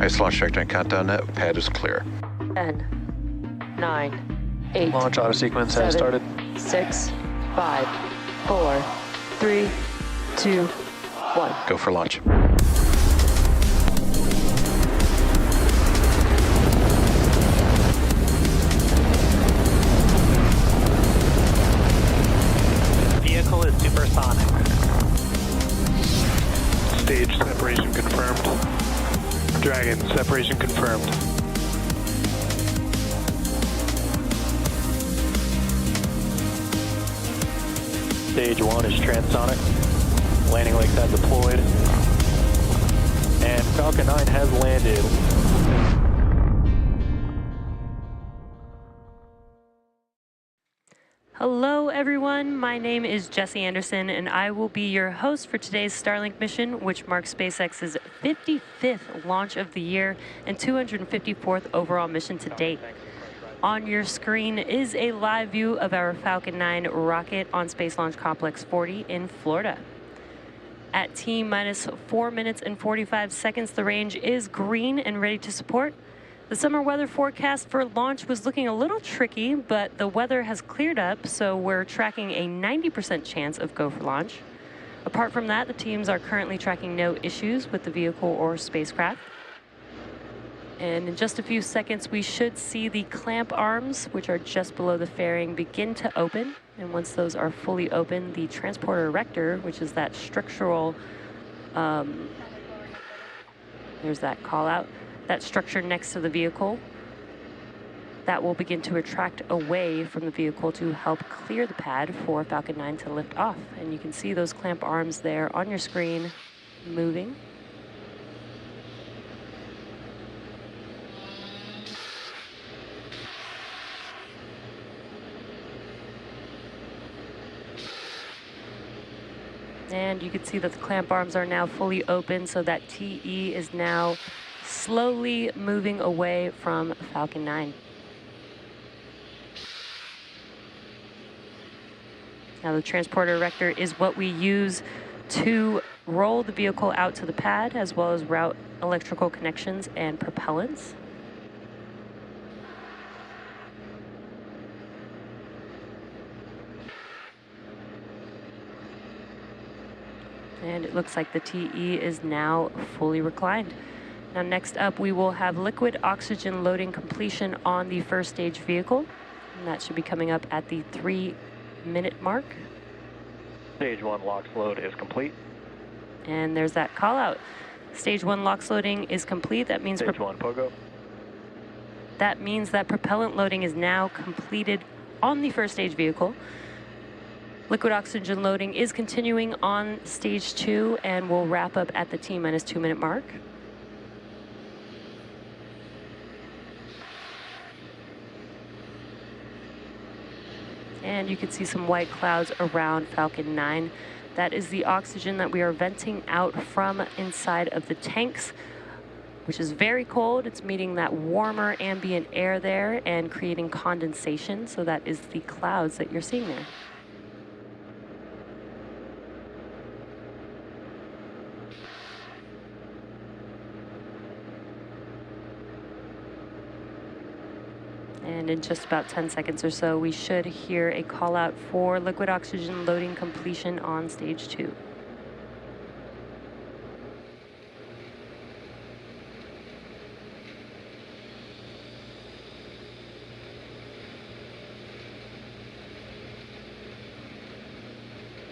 Space launch trajectory and countdown net. Pad is clear. 10, 9, 8. Launch auto sequence 7, has started. 6, 5, 4, 3, 2, 1. Go for launch. Vehicle is supersonic. Stage separation confirmed. Dragon, separation confirmed. Stage 1 is transonic. Landing legs have deployed. And Falcon 9 has landed. Hello everyone, my name is Jesse Anderson and I will be your host for today's Starlink mission, which marks SpaceX's 55th launch of the year and 254th overall mission to date. On your screen is a live view of our Falcon 9 rocket on Space Launch Complex 40 in Florida. At T-minus 4 minutes and 45 seconds, the range is green and ready to support. The summer weather forecast for launch was looking a little tricky, but the weather has cleared up, so we're tracking a 90% chance of go for launch. Apart from that, the teams are currently tracking no issues with the vehicle or spacecraft. And in just a few seconds, we should see the clamp arms, which are just below the fairing, begin to open. And once those are fully open, the transporter erector, which is that structural, there's that call out, that structure next to the vehicle, that will begin to retract away from the vehicle to help clear the pad for Falcon 9 to lift off. And you can see those clamp arms there on your screen moving. And you can see that the clamp arms are now fully open, so that TE is now slowly moving away from Falcon 9. Now the transporter erector is what we use to roll the vehicle out to the pad, as well as route electrical connections and propellants. And it looks like the TE is now fully reclined. Now next up, we will have liquid oxygen loading completion on the first stage vehicle. And that should be coming up at the 3-minute mark. Stage 1 LOX load is complete. And there's that call out. Stage 1 LOX loading is complete. That means Stage 1 POGO. That means that propellant loading is now completed on the first stage vehicle. Liquid oxygen loading is continuing on stage 2 and will wrap up at the T-minus 2-minute mark. And you can see some white clouds around Falcon 9. That is the oxygen that we are venting out from inside of the tanks, which is very cold. It's meeting that warmer ambient air there and creating condensation. So that is the clouds that you're seeing there. And in just about 10 seconds or so, we should hear a call out for liquid oxygen loading completion on stage 2.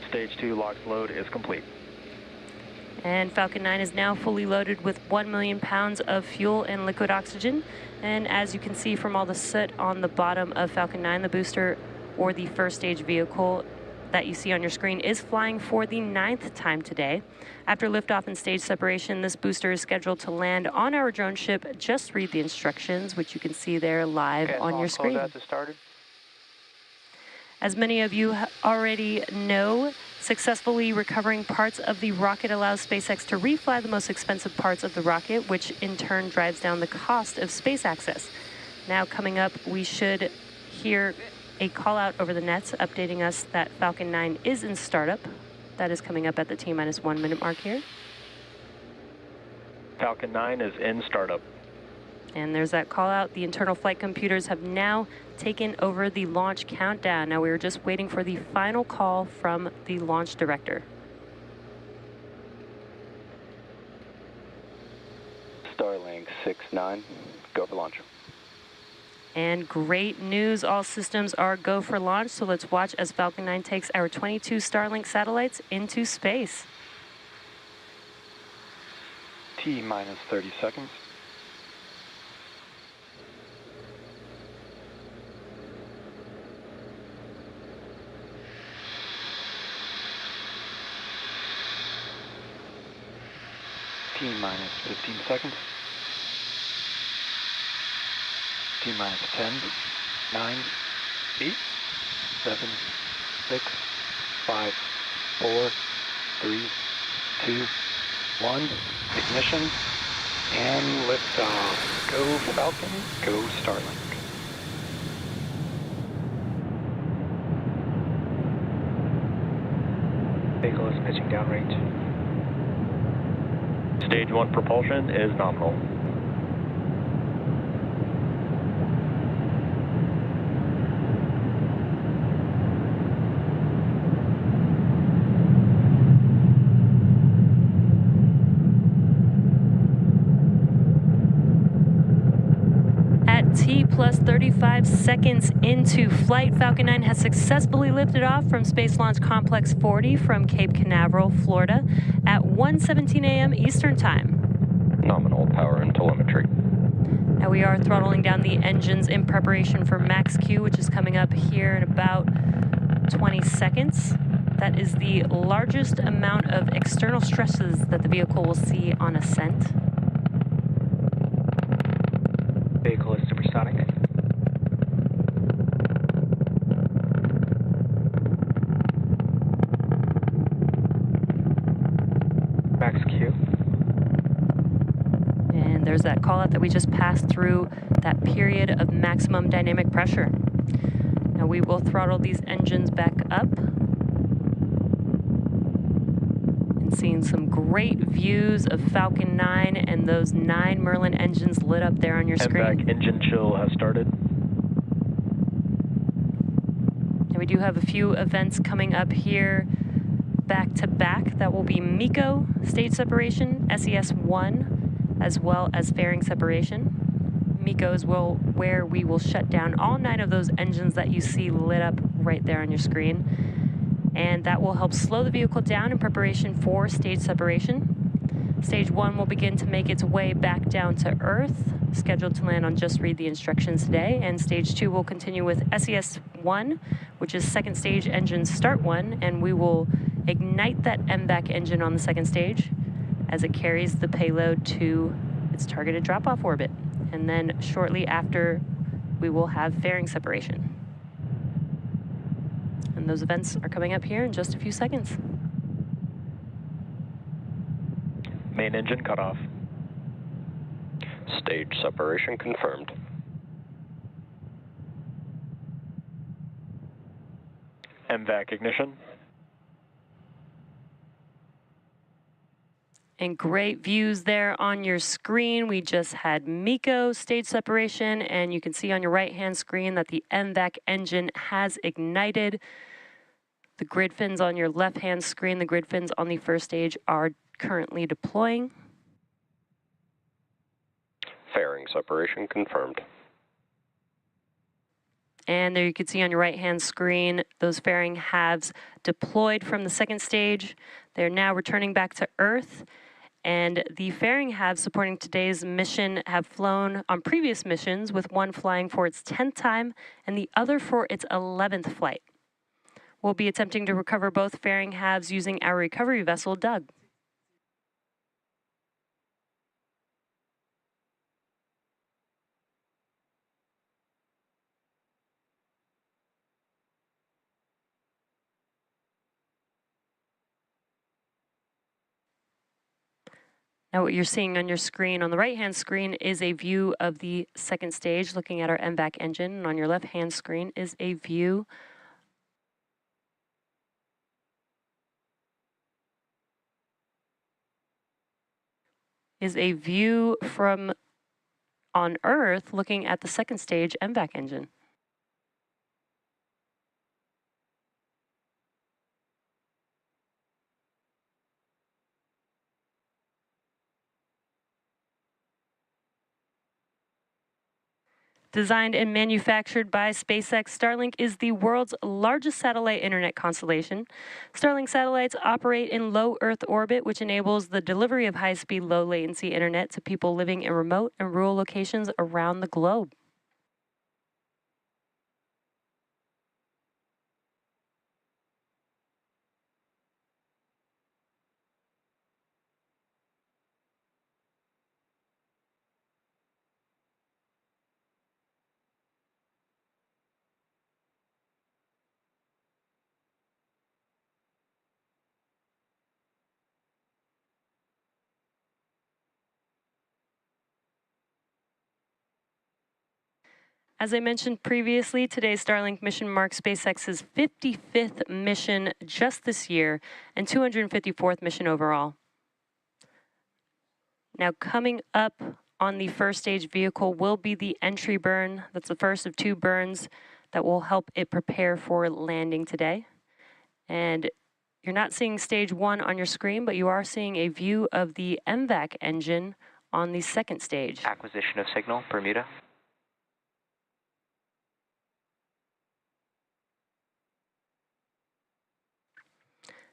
Stage 2 LOX load is complete. And Falcon 9 is now fully loaded with 1 million pounds of fuel and liquid oxygen. And as you can see from all the soot on the bottom of Falcon 9, the booster or the first stage vehicle that you see on your screen is flying for the 9th time today. After liftoff and stage separation, this booster is scheduled to land on our drone ship. Just read the instructions, which you can see there live on your screen. As many of you already know, successfully recovering parts of the rocket allows SpaceX to refly the most expensive parts of the rocket, which in turn drives down the cost of space access. Now coming up, we should hear a call out over the nets updating us that Falcon 9 is in startup. That is coming up at the T-minus 1 minute mark here. Falcon 9 is in startup. And there's that call out. The internal flight computers have now taken over the launch countdown. Now we're just waiting for the final call from the launch director. Starlink 6-9, go for launch. And great news, all systems are go for launch. So let's watch as Falcon 9 takes our 22 Starlink satellites into space. T minus 30 seconds. T minus 15 seconds. T minus 10, 9, 8, 7, 6, 5, 4, 3, 2, 1. Ignition and liftoff. Go Falcon, go Starlink. Vehicle is pitching downrange. Stage 1 propulsion is nominal. At T plus 35 seconds into flight, Falcon 9 has successfully lifted off from Space Launch Complex 40 from Cape Canaveral, Florida at 1:17 a.m. Eastern Time. Nominal power and telemetry. Now we are throttling down the engines in preparation for max Q, which is coming up here in about 20 seconds. That is the largest amount of external stresses that the vehicle will see on ascent. Vehicle is supersonic. Max Q. And there's that call out that we just passed through that period of maximum dynamic pressure. Now we will throttle these engines back up. And seeing some great views of Falcon 9 and those 9 Merlin engines lit up there on your screen. MVAC engine chill has started. And we do have a few events coming up here back to back. That will be MECO stage separation, SES-1, as well as fairing separation. MECO is where we will shut down all 9 of those engines that you see lit up right there on your screen. And that will help slow the vehicle down in preparation for stage separation. Stage 1 will begin to make its way back down to Earth, scheduled to land on Just Read the Instructions today. And Stage 2 will continue with SES-1, which is second stage engine start 1, and we will ignite that MVAC engine on the second stage as it carries the payload to its targeted drop-off orbit. And then shortly after, we will have fairing separation. And those events are coming up here in just a few seconds. Main engine cut off. Stage separation confirmed. MVAC ignition. And great views there on your screen. We just had MECO stage separation, and you can see on your right-hand screen that the MVAC engine has ignited. The grid fins on your left-hand screen, the grid fins on the first stage are currently deploying. Fairing separation confirmed. And there you can see on your right-hand screen, those fairing halves deployed from the second stage. They're now returning back to Earth. And the fairing halves supporting today's mission have flown on previous missions, with one flying for its 10th time and the other for its 11th flight. We'll be attempting to recover both fairing halves using our recovery vessel, Doug. Now what you're seeing on your screen, on the right-hand screen, is a view of the second stage looking at our MVAC engine, and on your left-hand screen is a view is a view from on Earth looking at the second stage MVAC engine. Designed and manufactured by SpaceX, Starlink is the world's largest satellite internet constellation. Starlink satellites operate in low Earth orbit, which enables the delivery of high-speed, low-latency internet to people living in remote and rural locations around the globe. As I mentioned previously, today's Starlink mission marks SpaceX's 55th mission just this year and 254th mission overall. Now, coming up on the first stage vehicle will be the entry burn. That's the first of two burns that will help it prepare for landing today. And you're not seeing stage one on your screen, but you are seeing a view of the MVAC engine on the second stage. Acquisition of signal, Bermuda.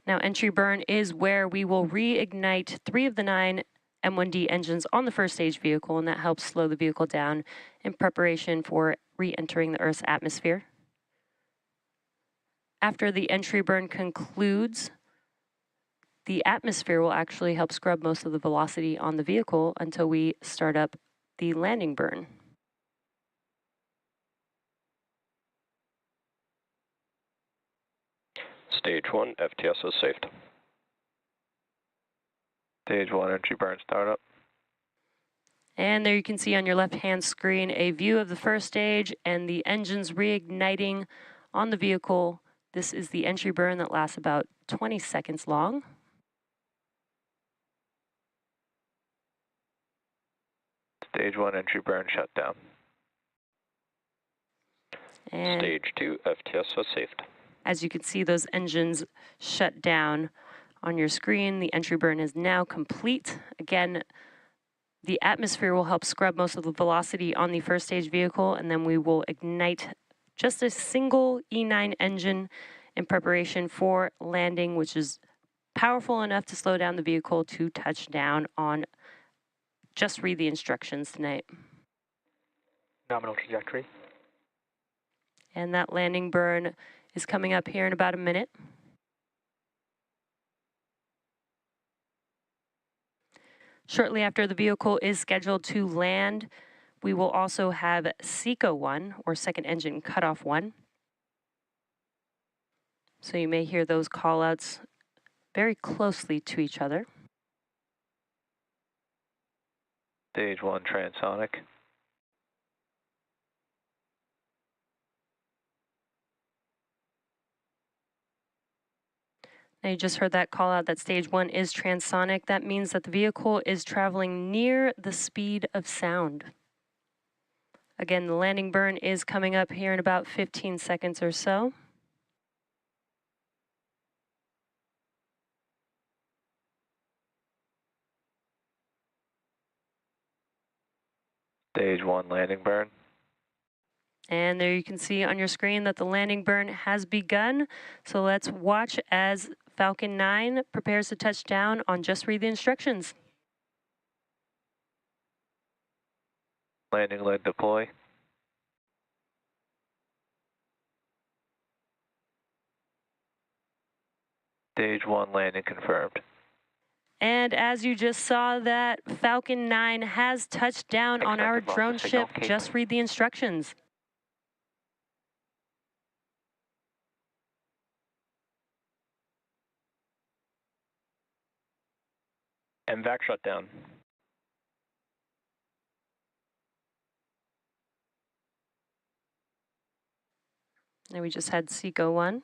Now, entry burn is where we will reignite 3 of the 9 M1D engines on the first stage vehicle, and that helps slow the vehicle down in preparation for re-entering the Earth's atmosphere. After the entry burn concludes, the atmosphere will actually help scrub most of the velocity on the vehicle until we start up the landing burn. Stage 1, FTS is saved. Stage 1 entry burn startup. And there you can see on your left-hand screen a view of the first stage and the engines reigniting on the vehicle. This is the entry burn that lasts about 20 seconds long. Stage 1 entry burn shut down. And Stage 2, FTS is saved. as you can see, those engines shut down on your screen. The entry burn is now complete. Again, the atmosphere will help scrub most of the velocity on the first stage vehicle, and then we will ignite just a single E9 engine in preparation for landing, which is powerful enough to slow down the vehicle to touch down on. Just read the instructions tonight. Nominal trajectory. And that landing burn is coming up here in about a minute. Shortly after the vehicle is scheduled to land, we will also have SECO 1, or second engine cutoff 1. So you may hear those callouts very closely to each other. Stage 1 transonic. Now you just heard that call out that stage 1 is transonic. That means that the vehicle is traveling near the speed of sound. Again, the landing burn is coming up here in about 15 seconds or so. Stage 1 landing burn. And there you can see on your screen that the landing burn has begun. So let's watch as Falcon 9 prepares to touch down on Just Read the Instructions. Landing leg deploy. Stage 1 landing confirmed. And as you just saw, that Falcon 9 has touched down on our Expected loss of drone signal, ship. Cape. Just read the instructions. MVAC shutdown. And we just had SECO 1.